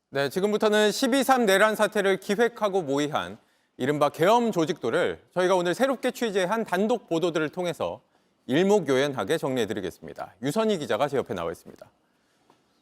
네, 지금부터는 12.3 내란 사태를 기획하고 모의한 이른바 계엄 조직도를 저희가 오늘 새롭게 취재한 단독 보도들을 통해서 일목요연하게 정리해드리겠습니다. 유선희 기자가 제 옆에 나와 있습니다.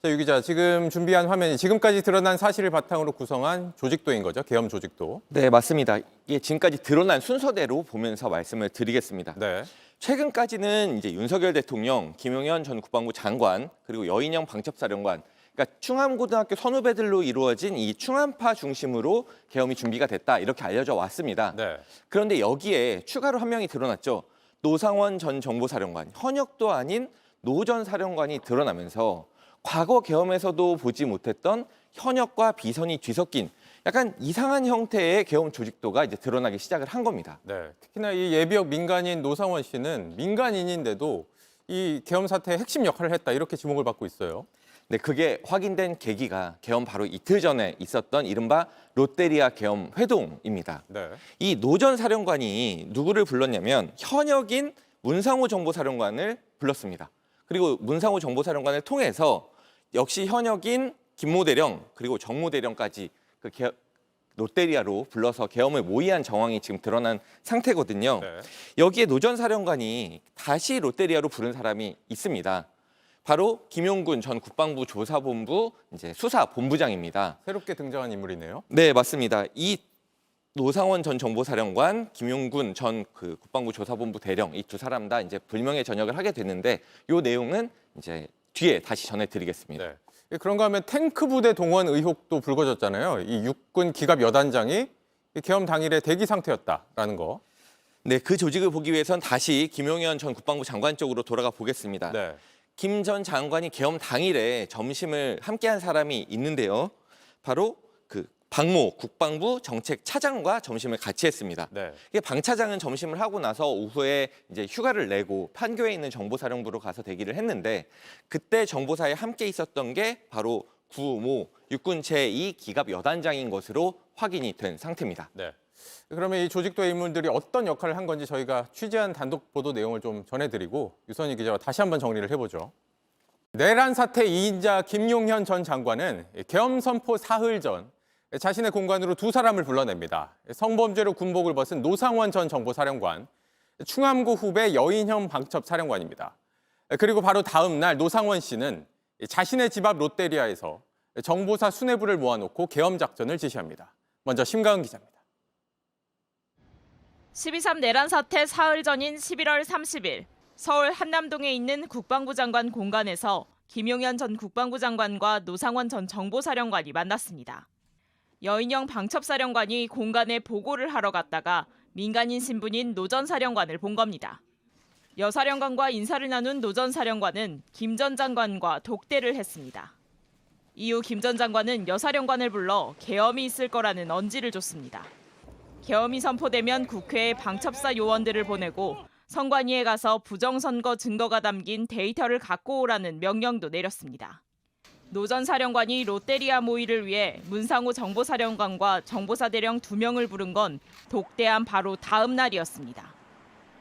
자, 유 기자, 지금 준비한 화면이 지금까지 드러난 사실을 바탕으로 구성한 조직도인 거죠? 계엄 조직도. 네, 맞습니다. 이게 지금까지 드러난 순서대로 보면서 말씀을 드리겠습니다. 네. 최근까지는 이제 윤석열 대통령, 김용현 전 국방부 장관, 그리고 여인영 방첩사령관, 그러니까 충암고등학교 선후배들로 이루어진 이 충암파 중심으로 계엄이 준비가 됐다 이렇게 알려져 왔습니다. 네. 그런데 여기에 추가로 한 명이 드러났죠. 노상원 전 정보사령관, 현역도 아닌 노 전 사령관이 드러나면서 과거 계엄에서도 보지 못했던 현역과 비선이 뒤섞인 약간 이상한 형태의 계엄 조직도가 이제 드러나기 시작을 한 겁니다. 네. 특히나 이 예비역 민간인 노상원 씨는 민간인인데도 이 계엄 사태의 핵심 역할을 했다 이렇게 지목을 받고 있어요. 네, 그게 확인된 계기가 계엄 바로 이틀 전에 있었던 이른바 롯데리아 계엄 회동입니다. 네. 이 노 전 사령관이 누구를 불렀냐면 현역인 문상호 정보사령관을 불렀습니다. 그리고 문상호 정보사령관을 통해서 역시 현역인 김모 대령 그리고 정모 대령까지 롯데리아로 불러서 계엄을 모의한 정황이 지금 드러난 상태거든요. 네. 여기에 노 전 사령관이 다시 롯데리아로 부른 사람이 있습니다. 바로 김용군 전 국방부 조사본부 이제 수사본부장입니다. 새롭게 등장한 인물이네요. 네, 맞습니다. 이 노상원 전 정보사령관, 김용군 전 국방부 조사본부 대령 이 두 사람 다 이제 불명예 전역을 하게 됐는데 이 내용은 이제 뒤에 다시 전해드리겠습니다. 네. 그런가 하면 탱크 부대 동원 의혹도 불거졌잖아요. 이 육군 기갑 여단장이 계엄 당일에 대기 상태였다라는 거. 네, 그 조직을 보기 위해선 다시 김용현 전 국방부 장관 쪽으로 돌아가 보겠습니다. 네. 김 전 장관이 계엄 당일에 점심을 함께한 사람이 있는데요. 바로 그 박모 국방부 정책차장과 점심을 같이 했습니다. 네. 이게 방 차장은 점심을 하고 나서 오후에 이제 휴가를 내고 판교에 있는 정보사령부로 가서 대기를 했는데 그때 정보사에 함께 있었던 게 바로 구모 육군 제2 기갑 여단장인 것으로 확인이 된 상태입니다. 네. 그러면 이 조직도의 인물들이 어떤 역할을 한 건지 저희가 취재한 단독 보도 내용을 좀 전해드리고 유선희 기자와 다시 한번 정리를 해보죠. 내란 사태 2인자 김용현 전 장관은 계엄 선포 사흘 전 자신의 공간으로 두 사람을 불러냅니다. 성범죄로 군복을 벗은 노상원 전 정보사령관, 충암고 후배 여인형 방첩사령관입니다. 그리고 바로 다음 날 노상원 씨는 자신의 집 앞 롯데리아에서 정보사 수뇌부를 모아놓고 계엄 작전을 지시합니다. 먼저 심가은 기자입니다. 12.3 내란 사태 사흘 전인 11월 30일 서울 한남동에 있는 국방부 장관 공간에서 김용현 전 국방부 장관과 노상원 전 정보사령관이 만났습니다. 여인영 방첩사령관이 공간에 보고를 하러 갔다가 민간인 신분인 노 전 사령관을 본 겁니다. 여 사령관과 인사를 나눈 노 전 사령관은 김 전 장관과 독대를 했습니다. 이후 김 전 장관은 여 사령관을 불러 계엄이 있을 거라는 언지를 줬습니다. 계엄이 선포되면 국회에 방첩사 요원들을 보내고 선관위에 가서 부정선거 증거가 담긴 데이터를 갖고 오라는 명령도 내렸습니다. 노 전 사령관이 롯데리아 모의를 위해 문상호 정보사령관과 정보사대령 2명을 부른 건 독대한 바로 다음 날이었습니다.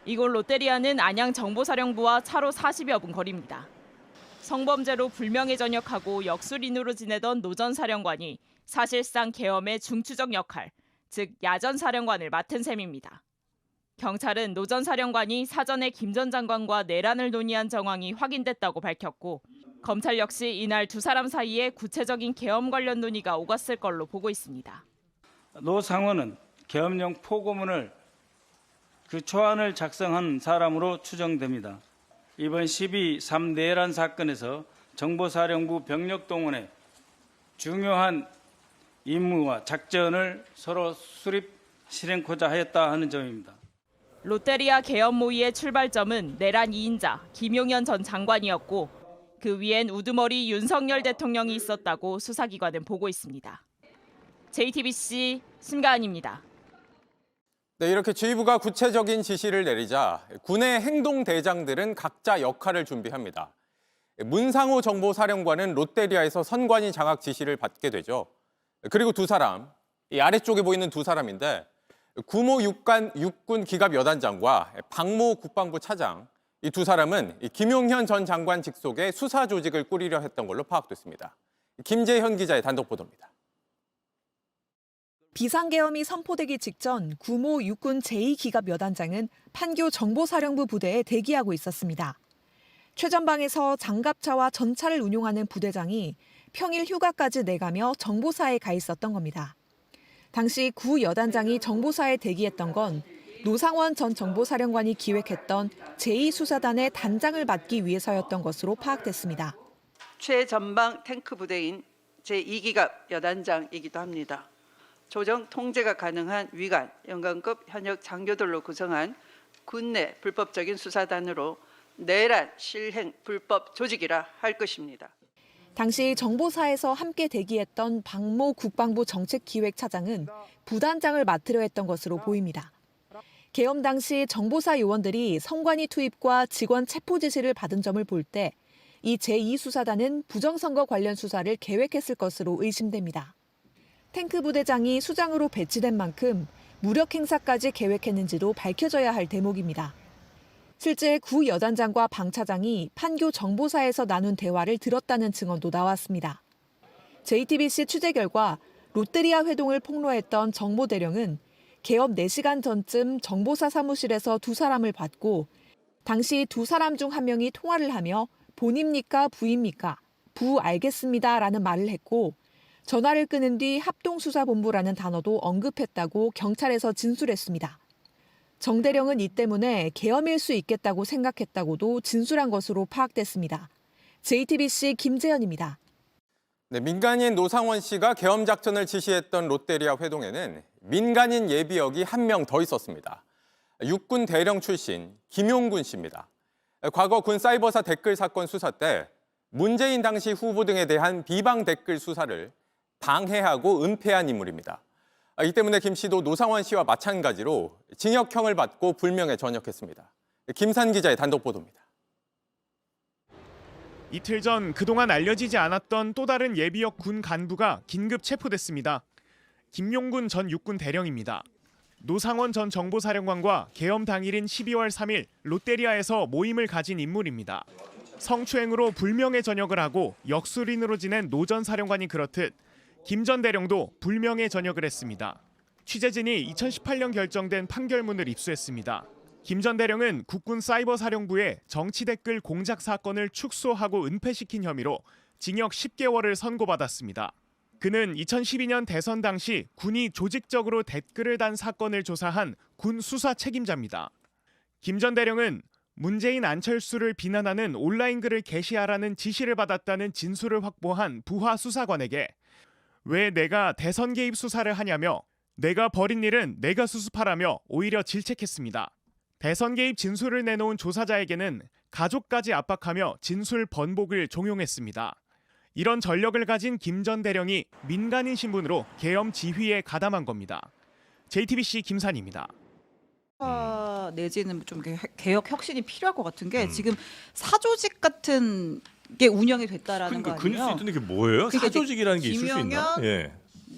이곳 롯데리아는 안양 정보사령부와 차로 40여 분 거리입니다. 성범죄로 불명예 전역하고 역술인으로 지내던 노 전 사령관이 사실상 계엄의 중추적 역할, 즉 야전 사령관을 맡은 셈입니다. 경찰은 노 전 사령관이 사전에 김 전 장관과 내란을 논의한 정황이 확인됐다고 밝혔고 검찰 역시 이날 두 사람 사이에 구체적인 계엄 관련 논의가 오갔을 걸로 보고 있습니다. 노상원은 계엄령 포고문을 그 초안을 작성한 사람으로 추정됩니다. 이번 12.3 내란 사건에서 정보사령부 병력 동원에 중요한 임무와 작전을 서로 수립 실행코자 하였다 하는 점입니다. 롯데리아 계엄 모의의 출발점은 내란 2인자 김용현 전 장관이었고 그 위엔 우두머리 윤석열 대통령이 있었다고 수사기관은 보고 있습니다. JTBC 심가은입니다. 네, 이렇게 지휘부가 구체적인 지시를 내리자 군의 행동대장들은 각자 역할을 준비합니다. 문상호 정보사령관은 롯데리아에서 선관위 장악 지시를 받게 되죠. 그리고 두 사람, 이 아래쪽에 보이는 두 사람인데 구모 육군 기갑 여단장과 박모 국방부 차장, 이 두 사람은 김용현 전 장관 직속의 수사 조직을 꾸리려 했던 걸로 파악됐습니다. 김재현 기자의 단독 보도입니다. 비상계엄이 선포되기 직전 구모 육군 제2기갑 여단장은 판교 정보사령부 부대에 대기하고 있었습니다. 최전방에서 장갑차와 전차를 운용하는 부대장이 평일 휴가까지 내가며 정보사에 가 있었던 겁니다. 당시 구 여단장이 정보사에 대기했던 건 노상원 전 정보사령관이 기획했던 제2수사단의 단장을 맡기 위해서였던 것으로 파악됐습니다. 최전방 탱크 부대인 제2기갑 여단장이기도 합니다. 조정 통제가 가능한 위관, 연관급 현역 장교들로 구성한 군내 불법적인 수사단으로 내란 실행 불법 조직이라 할 것입니다. 당시 정보사에서 함께 대기했던 박모 국방부 정책기획차장은 부단장을 맡으려 했던 것으로 보입니다. 계엄 당시 정보사 요원들이 선관위 투입과 직원 체포 지시를 받은 점을 볼 때 이 제2수사단은 부정선거 관련 수사를 계획했을 것으로 의심됩니다. 탱크 부대장이 수장으로 배치된 만큼 무력 행사까지 계획했는지도 밝혀져야 할 대목입니다. 실제 구 여단장과 방 차장이 판교 정보사에서 나눈 대화를 들었다는 증언도 나왔습니다. JTBC 취재 결과 롯데리아 회동을 폭로했던 정모 대령은 계엄 4시간 전쯤 정보사 사무실에서 두 사람을 봤고 당시 두 사람 중 한 명이 통화를 하며 본입니까 부입니까? 부 알겠습니다라는 말을 했고 전화를 끊은 뒤 합동수사본부라는 단어도 언급했다고 경찰에서 진술했습니다. 정 대령은 이 때문에 계엄일 수 있겠다고 생각했다고도 진술한 것으로 파악됐습니다. JTBC 김재현입니다. 네, 민간인 노상원 씨가 계엄 작전을 지시했던 롯데리아 회동에는 민간인 예비역이 한 명 더 있었습니다. 육군 대령 출신 김용군 씨입니다. 과거 군 사이버사 댓글 사건 수사 때 문재인 당시 후보 등에 대한 비방 댓글 수사를 방해하고 은폐한 인물입니다. 이 때문에 김 씨도 노상원 씨와 마찬가지로 징역형을 받고 불명예 전역했습니다. 김산 기자의 단독 보도입니다. 이틀 전 그동안 알려지지 않았던 또 다른 예비역 군 간부가 긴급 체포됐습니다. 김용군 전 육군 대령입니다. 노상원 전 정보사령관과 계엄 당일인 12월 3일 롯데리아에서 모임을 가진 인물입니다. 성추행으로 불명예 전역을 하고 역술인으로 지낸 노 전 사령관이 그렇듯 김 전 대령도 불명예 전역을 했습니다. 취재진이 2018년 결정된 판결문을 입수했습니다. 김 전 대령은 국군 사이버사령부에 정치 댓글 공작 사건을 축소하고 은폐시킨 혐의로 징역 10개월을 선고받았습니다. 그는 2012년 대선 당시 군이 조직적으로 댓글을 단 사건을 조사한 군 수사 책임자입니다. 김 전 대령은 문재인 안철수를 비난하는 온라인 글을 게시하라는 지시를 받았다는 진술을 확보한 부하 수사관에게 왜 내가 대선 개입 수사를 하냐며 내가 벌인 일은 내가 수습하라며 오히려 질책했습니다. 대선 개입 진술을 내놓은 조사자에게는 가족까지 압박하며 진술 번복을 종용했습니다. 이런 전력을 가진 김 전 대령이 민간인 신분으로 계엄 지휘에 가담한 겁니다. JTBC 김산입니다. 내지는 좀 개혁 혁신이 필요할 것 같은 게 지금 사조직 같은 게 운영이 됐다라는 거 그러니까 아니에요? 그럴 수 있는 게 뭐예요? 그러니까 사조직이라는 게 있을 수 있나? 김용현, 예.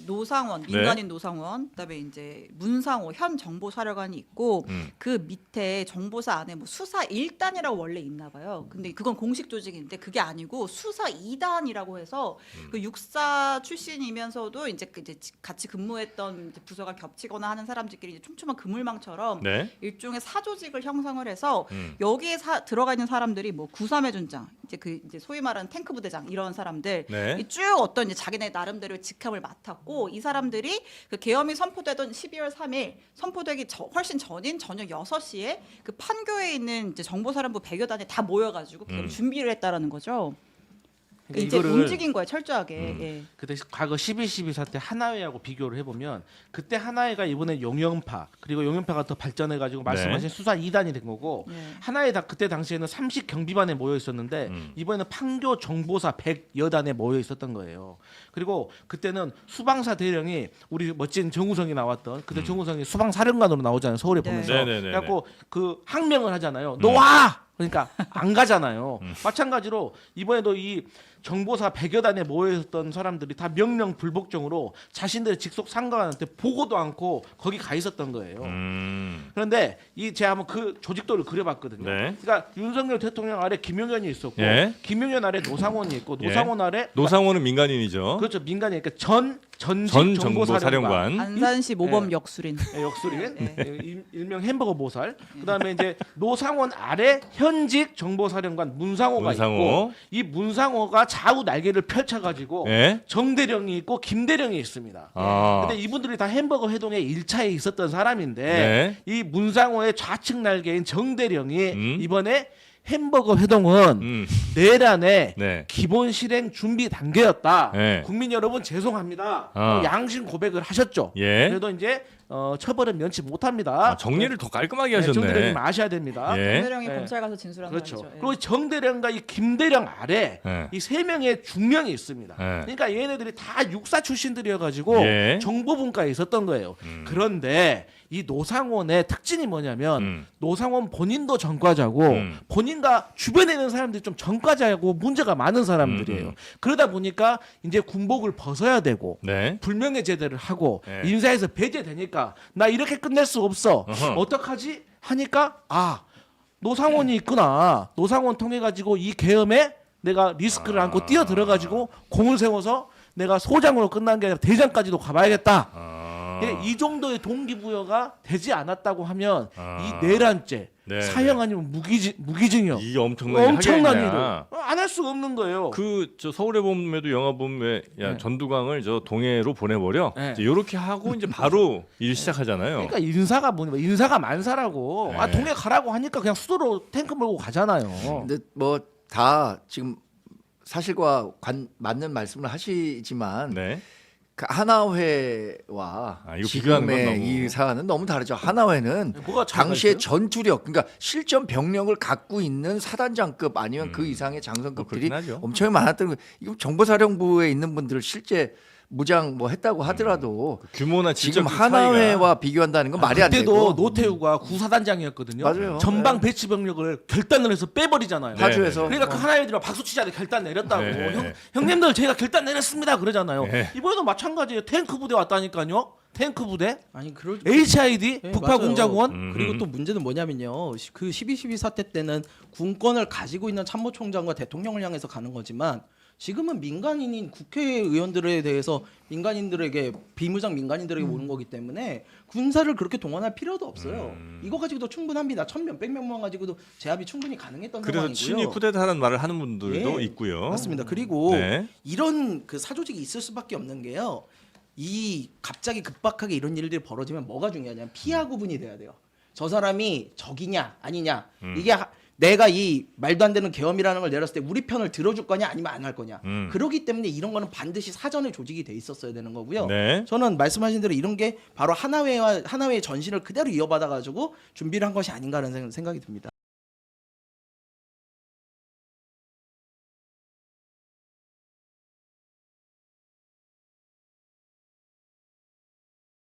노상원, 민간인 노상원, 그다음에 이제 문상호 현 정보사령관이 있고 그 밑에 정보사 안에 뭐 수사 1단이라고 원래 있나 봐요. 근데 그건 공식 조직인데 그게 아니고 수사 2단이라고 해서 그 육사 출신이면서도 이제 같이 근무했던 이제 부서가 겹치거나 하는 사람들끼리 이제 촘촘한 그물망처럼 네. 일종의 사조직을 형성을 해서 여기에 들어가 있는 사람들이 뭐 구삼회 준장, 이제 소위 말하는 탱크 부대장 이런 사람들 네. 쭉 어떤 이제 자기네 나름대로 직함을 맡았고 이 사람들이 그 계엄이 선포되던 12월 3일 선포되기 훨씬 전인 저녁 6시에 그 판교에 있는 이제 정보사령부 100여 단에 다 모여가지고 계엄 준비를 했다라는 거죠. 그러니까 이제 움직인 거예요, 철저하게. 예. 그때 과거 12.12 사태 하나회하고 비교를 해보면 그때 하나회가 이번에 용연파 그리고 용연파가 더 발전해가지고 말씀하신 수사 2단이 된 거고 하나회 그때 당시에는 30 경비반에 모여 있었는데 이번에는 판교 정보사 100여 단에 모여 있었던 거예요. 그리고 그때는 수방사 대령이 우리 멋진 정우성이 나왔던 그때 정우성이 수방사령관으로 나오잖아요, 서울에 보면서. 그래갖고 그 항명을 하잖아요. 너 와! 그러니까 안 가잖아요. 마찬가지로 이번에도 이 정보사 100여 단에 모여 있었던 사람들이 다 명령 불복종으로 자신들의 직속 상관한테 보고도 않고 거기 가 있었던 거예요. 그런데 제가 한번 그 조직도를 그려봤거든요. 네. 그러니까 윤석열 대통령 아래 김용현이 있었고 예. 김용현 아래 노상원이 있고 노상원 아래 노상원은 민간인이죠. 그렇죠. 민간이니까 전직 전 정보사령관. 정보사령관. 안산시 모범 네. 역술인. 역술인 일명 햄버거 보살. 그다음에 이제 노상원 아래 현직 정보사령관 문상호가 문상호. 있고 이 문상호가 좌우 날개를 펼쳐가지고 예. 정대령이 있고 김대령이 있습니다. 아. 근데 이분들이 다 햄버거 회동의 1차에 있었던 사람인데 네. 이 문상호의 좌측 날개인 정대령이 이번에 햄버거 네. 회동은 내란의 네. 기본 실행 준비 단계였다. 네. 국민 여러분 죄송합니다. 아. 양심 고백을 하셨죠. 예. 그래도 이제 처벌은 면치 못합니다. 아, 정리를 더 깔끔하게 네, 정대령님 하셨네. 아셔야 됩니다. 예. 정대령이 네. 검찰 가서 진술한 그렇죠. 사람이죠. 예. 그리고 정대령과 이 김대령 아래 예. 이 세 명의 중령이 있습니다. 예. 그러니까 얘네들이 다 육사 출신들이어가지고 예. 정보분과에 있었던 거예요. 그런데 이 노상원의 특징이 뭐냐면 노상원 본인도 전과자고 본인과 주변에 있는 사람들이 좀 전과자고 문제가 많은 사람들이에요. 그러다 보니까 이제 군복을 벗어야 되고 네. 불명예 제대를 하고 네. 인사에서 배제되니까 나 이렇게 끝낼 수 없어. 어허. 어떡하지? 하니까 노상원이 있구나. 노상원 통해 가지고 이 계엄에 내가 리스크를 안고 뛰어 들어 가지고 공을 세워서 내가 소장으로 끝난 게 아니라 대장까지도 가봐야겠다. 이 정도의 동기부여가 되지 않았다고 하면 이 내란죄, 네, 사형 아니면 무기징역 이게 엄청난 엄청난 일을 일을 안 할 수가 없는 거예요. 저 서울의 봄에도 영화 보면 왜 네. 전두광을 저 동해로 보내버려 네. 이렇게 하고 이제 바로 일 시작하잖아요. 그러니까 인사가 만사라고 네. 동해 가라고 하니까 그냥 수도로 탱크 몰고 가잖아요. 근데 뭐 다 지금 사실과 맞는 말씀을 하시지만 네. 그 하나회와 이거 비교하는 건 지금의 너무- 이 사안은 너무 다르죠. 하나회는 뭐가 차이가 당시에 있어요? 전투력, 그러니까 실전 병력을 갖고 있는 사단장급 아니면 그 이상의 장성급들이 그렇긴 하죠. 엄청 많았던 거. 이거 정보사령부에 있는 분들 실제 무장 뭐 했다고 하더라도 규모나 지금 질적 차이가 하나회와 비교한다는 건 말이 안 그때도 되고 노태우가 구사단장이었거든요. 맞아요. 전방 배치 병력을 결단을 해서 빼버리잖아요. 파주에서 그러니까 그 하나애들이 박수 치지 않게 결단 내렸다고. 네. 형님들 저희가 결단 내렸습니다 그러잖아요. 네. 이번에도 마찬가지예요. 탱크 부대 왔다니까요. 탱크 부대, 아니 그럴 HID, 네, 북파 맞아요. 공작원. 그리고 또 문제는 뭐냐면요. 그 12.12 사태 때는 군권을 가지고 있는 참모총장과 대통령을 향해서 가는 거지만 지금은 민간인인 국회의원들에 대해서 민간인들에게 비무장 민간인들에게 오는 거기 때문에 군사를 그렇게 동원할 필요도 없어요. 이거 가지고도 충분합니다. 1000명, 100명만 가지고도 제압이 충분히 가능했던 그래서 상황이고요. 친위 쿠데타라는 말을 하는 분들도 예, 있고요. 맞습니다. 그리고 네. 이런 그 사조직이 있을 수밖에 없는 게요. 이 갑자기 급박하게 이런 일들이 벌어지면 뭐가 중요하냐면 피하 구분이 돼야 돼요. 저 사람이 적이냐 아니냐 이게 내가 이 말도 안 되는 계엄이라는 걸 내렸을 때 우리 편을 들어줄 거냐 아니면 안 할 거냐. 그렇기 때문에 이런 거는 반드시 사전에 조직이 돼 있었어야 되는 거고요. 네. 저는 말씀하신 대로 이런 게 바로 하나회의 전신을 그대로 이어받아 가지고 준비를 한 것이 아닌가라는 생각이 듭니다.